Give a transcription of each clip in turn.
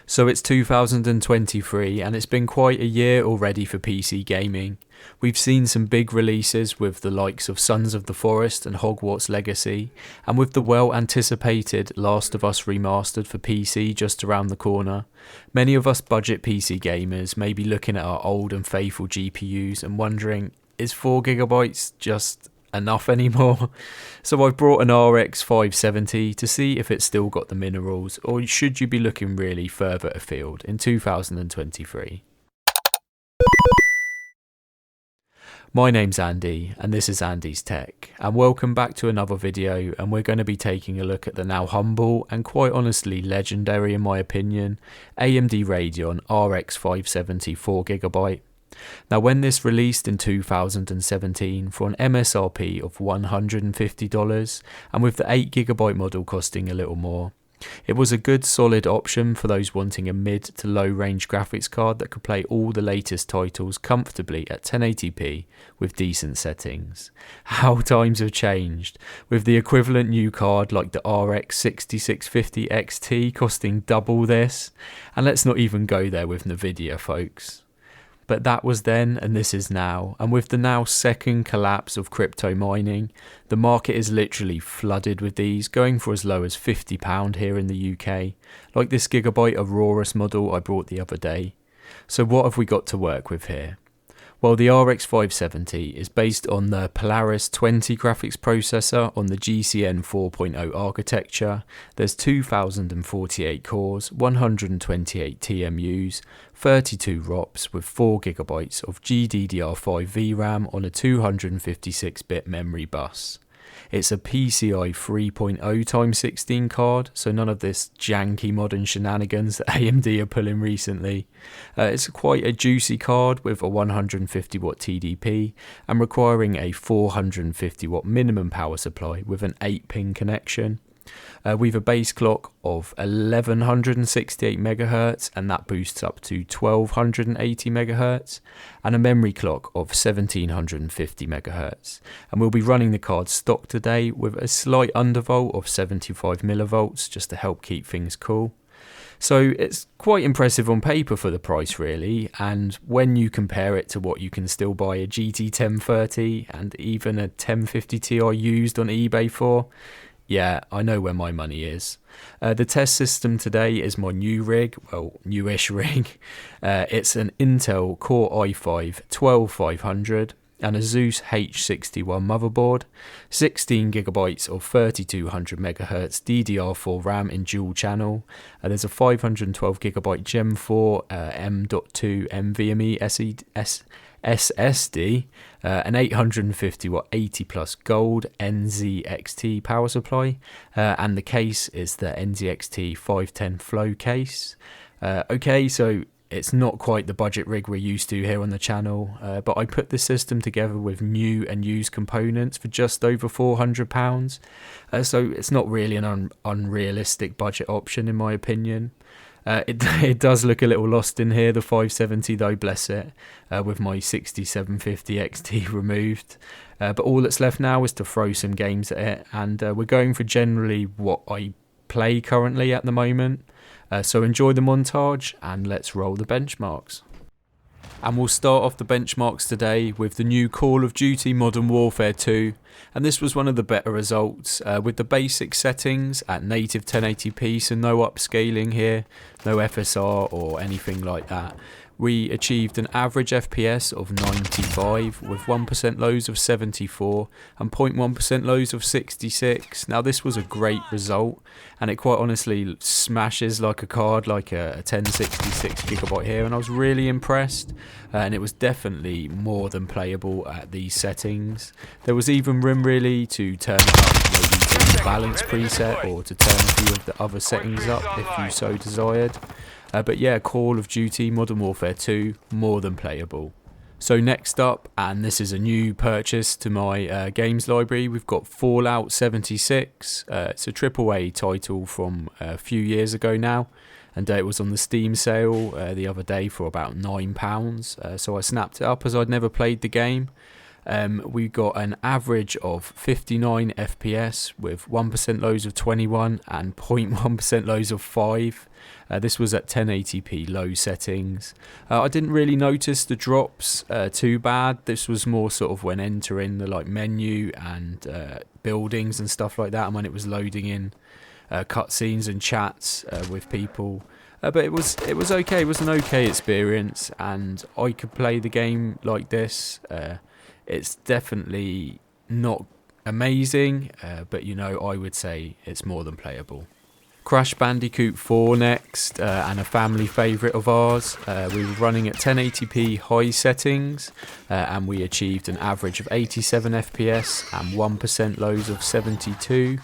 So it's 2023 and it's been quite a year already for PC gaming. We've seen some big releases with the likes of Sons of the Forest and Hogwarts Legacy, and with the well anticipated Last of Us Remastered for PC just around the corner. Many of us budget PC gamers may be looking at our old and faithful GPUs and wondering, is 4GB just enough anymore? So I've brought an RX570 to see if it's still got the minerals, or should you be looking really further afield in 2023. My name's Andy and this is Andy's Tech, and welcome back to another video, and we're going to be taking a look at the now humble and quite honestly legendary in my opinion AMD Radeon RX570 4GB. Now when this released in 2017 for an MSRP of $150 and with the 8GB model costing a little more, it was a good solid option for those wanting a mid to low range graphics card that could play all the latest titles comfortably at 1080p with decent settings. How times have changed, with the equivalent new card like the RX6650 XT costing double this, and let's not even go there with Nvidia folks. But that was then and this is now, and with the now second collapse of crypto mining, the market is literally flooded with these, going for as low as £50 here in the UK, like this GIGABYTE AROUS model I brought the other day. So what have we got to work with here? Well, the RX570 is based on the Polaris 20 graphics processor on the GCN 4.0 architecture. There's 2048 cores, 128 TMUs, 32 ROPs with 4GB of GDDR5 VRAM on a 256-bit memory bus. It's a PCI 3.0x16 card, so none of this janky modern shenanigans that AMD are pulling recently. It's quite a juicy card with a 150W TDP and requiring a 450W minimum power supply with an 8-pin connection. We've a base clock of 1168 MHz and that boosts up to 1280 MHz, and a memory clock of 1750 MHz. And we'll be running the card stock today with a slight undervolt of 75 millivolts just to help keep things cool. So it's quite impressive on paper for the price really, and when you compare it to what you can still buy a GT 1030 and even a 1050 Ti used on eBay for, yeah, I know where my money is. The test system today is my new rig, well, newish rig. It's an Intel Core i5-12500 and a ASUS H61 motherboard, 16GB of 3200 MHz DDR4 RAM in dual channel. There's a 512GB Gen 4 M.2 NVMe SSD, an 850W 80 plus gold NZXT power supply, and the case is the NZXT 510 Flow case. Okay, so it's not quite the budget rig we're used to here on the channel, but I put this system together with new and used components for just over £400, so it's not really an unrealistic budget option in my opinion. It does look a little lost in here, the 570 though, bless it, with my 6750 XT removed. But all that's left now is to throw some games at it, and we're going for generally what I play currently at the moment. So enjoy the montage and let's roll the benchmarks. And we'll start off the benchmarks today with the new Call of Duty Modern Warfare 2, and this was one of the better results with the basic settings at native 1080p, so no upscaling here, no FSR or anything like that. We achieved an average FPS of 95 with 1% lows of 74 and 0.1% lows of 66. Now this was a great result, and it quite honestly smashes like a card, like a 1066GB here, and I was really impressed, and it was definitely more than playable at these settings. There was even room really to turn it up maybe to the balance preset or to turn a few of the other settings up if you so desired. But yeah, Call of Duty Modern Warfare 2, more than playable. So next up, and this is a new purchase to my games library, we've got Fallout 76. It's a AAA title from a few years ago now, and it was on the Steam sale the other day for about £9. So I snapped it up as I'd never played the game. We got an average of 59 FPS with 1% lows of 21 and 0.1% lows of 5. This was at 1080p low settings. I didn't really notice the drops too bad. This was more sort of when entering the menu and buildings and stuff like that, and when it was loading in cutscenes and chats with people. But it was okay. It was an okay experience, and I could play the game like this. It's definitely not amazing, but I would say it's more than playable. Crash Bandicoot 4 next, and a family favourite of ours. We were running at 1080p high settings, and we achieved an average of 87 FPS and 1% lows of 72.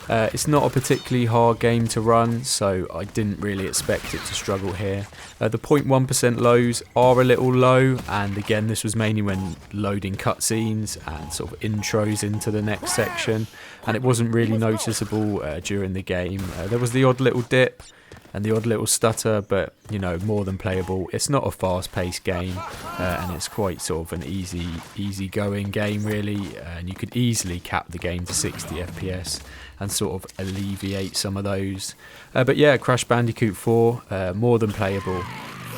It's not a particularly hard game to run, so I didn't really expect it to struggle here. The 0.1% lows are a little low, and again this was mainly when loading cutscenes and sort of intros into the next section, and it wasn't really noticeable during the game. There was the odd little dip and the odd little stutter, but more than playable. It's not a fast-paced game, and it's quite sort of an easy-going game really, and you could easily cap the game to 60 FPS and sort of alleviate some of those. But yeah, Crash Bandicoot 4, more than playable.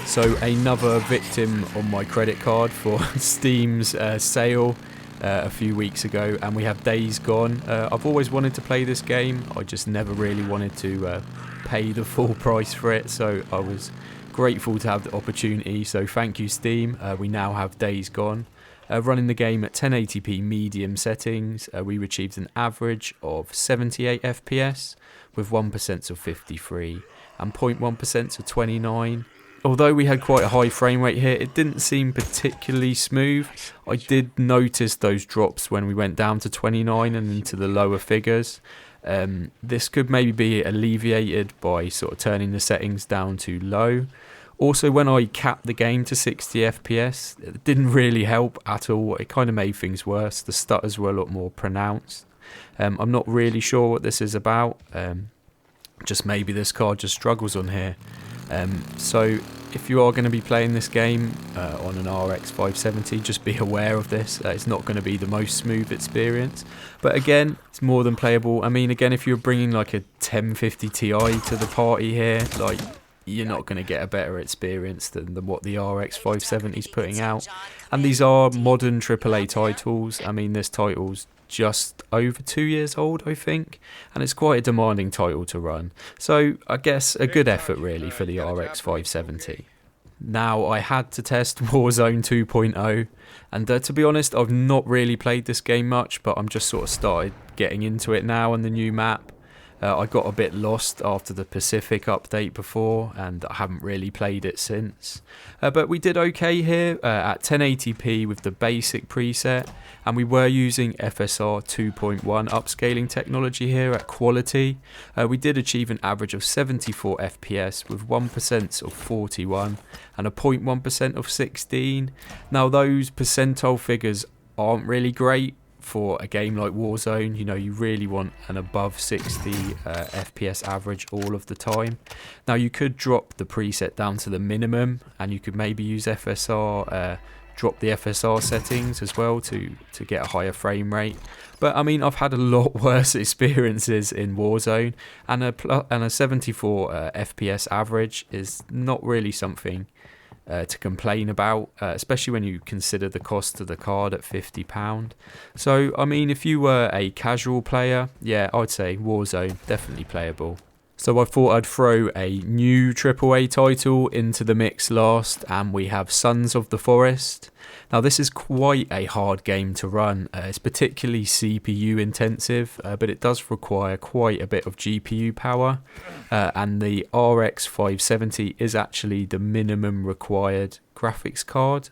So another victim on my credit card for Steam's sale a few weeks ago, and we have Days Gone. I've always wanted to play this game, I just never really wanted to pay the full price for it, so I was grateful to have the opportunity. So thank you Steam. We now have Days Gone. Running the game at 1080p medium settings, we achieved an average of 78 FPS with 1% of 53 and 0.1% of 29. Although we had quite a high frame rate here, it didn't seem particularly smooth. I did notice those drops when we went down to 29 and into the lower figures. This could maybe be alleviated by sort of turning the settings down to low. Also, when I capped the game to 60 FPS, it didn't really help at all. It kind of made things worse. The stutters were a lot more pronounced. I'm not really sure what this is about. Just maybe this card just struggles on here. So if you are going to be playing this game on an RX570, just be aware of this. It's not going to be the most smooth experience, but again, it's more than playable. I mean, again, if you're bringing like a 1050 Ti to the party here, you're not going to get a better experience than what the RX570 is putting out. And these are modern AAA titles. I mean, this title's just over 2 years old, I think, and it's quite a demanding title to run. So I guess a good effort really for the RX570. Now, I had to test Warzone 2.0, and to be honest, I've not really played this game much, but I'm just sort of started getting into it now on the new map. I got a bit lost after the Pacific update before, and I haven't really played it since. But we did okay here at 1080p with the basic preset, and we were using FSR 2.1 upscaling technology here at quality. We did achieve an average of 74 FPS with 1% of 41 and a 0.1% of 16. Now those percentile figures aren't really great for a game like Warzone. You really want an above 60 FPS average all of the time. Now you could drop the preset down to the minimum, and you could maybe use FSR, drop the FSR settings as well to get a higher frame rate. But I mean, I've had a lot worse experiences in Warzone, and a 74 FPS average is not really something to complain about, especially when you consider the cost of the card at £50. So I mean, if you were a casual player, yeah, I'd say Warzone, definitely playable. So I thought I'd throw a new AAA title into the mix last, and we have Sons of the Forest. Now this is quite a hard game to run. It's particularly CPU intensive, but it does require quite a bit of GPU power, and the RX570 is actually the minimum required graphics card.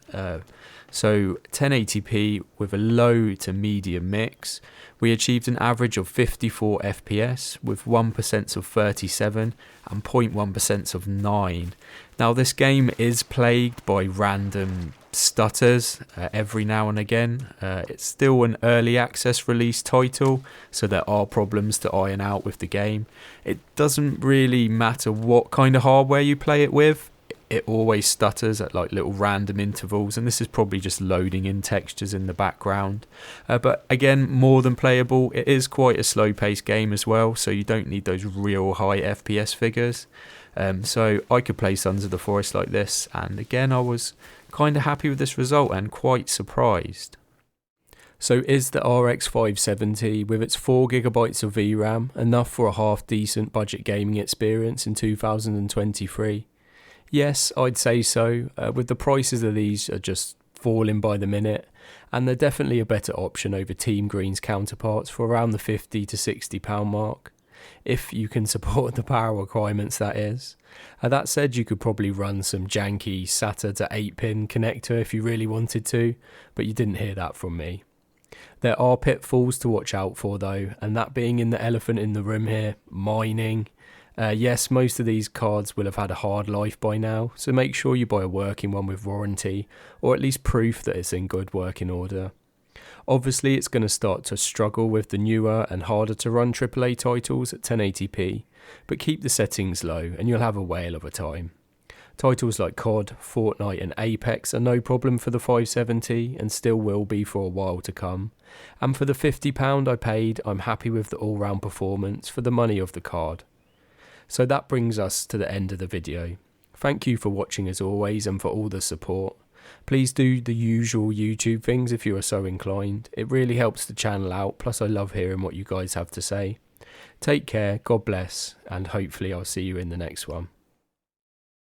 So 1080p with a low to medium mix. We achieved an average of 54 FPS with 1% of 37 and 0.1% of 9. Now this game is plagued by random stutters every now and again. It's still an early access release title, so there are problems to iron out with the game. It doesn't really matter what kind of hardware you play it with. it always stutters at like little random intervals, and this is probably just loading in textures in the background. But again, more than playable. It is quite a slow paced game as well, so you don't need those real high FPS figures. So I could play Sons of the Forest like this, and again I was kind of happy with this result and quite surprised. So is the RX570 with its 4GB of VRAM enough for a half decent budget gaming experience in 2023? Yes, I'd say so, with the prices of these are just falling by the minute, and they're definitely a better option over Team Green's counterparts for around the £50 to £60 mark, if you can support the power requirements, that is. That said, you could probably run some janky SATA to 8-pin connector if you really wanted to, but you didn't hear that from me. There are pitfalls to watch out for though, and that being in the elephant in the room here, mining. Yes, most of these cards will have had a hard life by now, so make sure you buy a working one with warranty, or at least proof that it's in good working order. Obviously it's going to start to struggle with the newer and harder to run AAA titles at 1080p, but keep the settings low and you'll have a whale of a time. Titles like COD, Fortnite and Apex are no problem for the 570 and still will be for a while to come. And for the £50 I paid, I'm happy with the all-round performance for the money of the card. So that brings us to the end of the video. Thank you for watching as always and for all the support. Please do the usual YouTube things if you are so inclined. It really helps the channel out, plus I love hearing what you guys have to say. Take care, God bless, and hopefully I'll see you in the next one.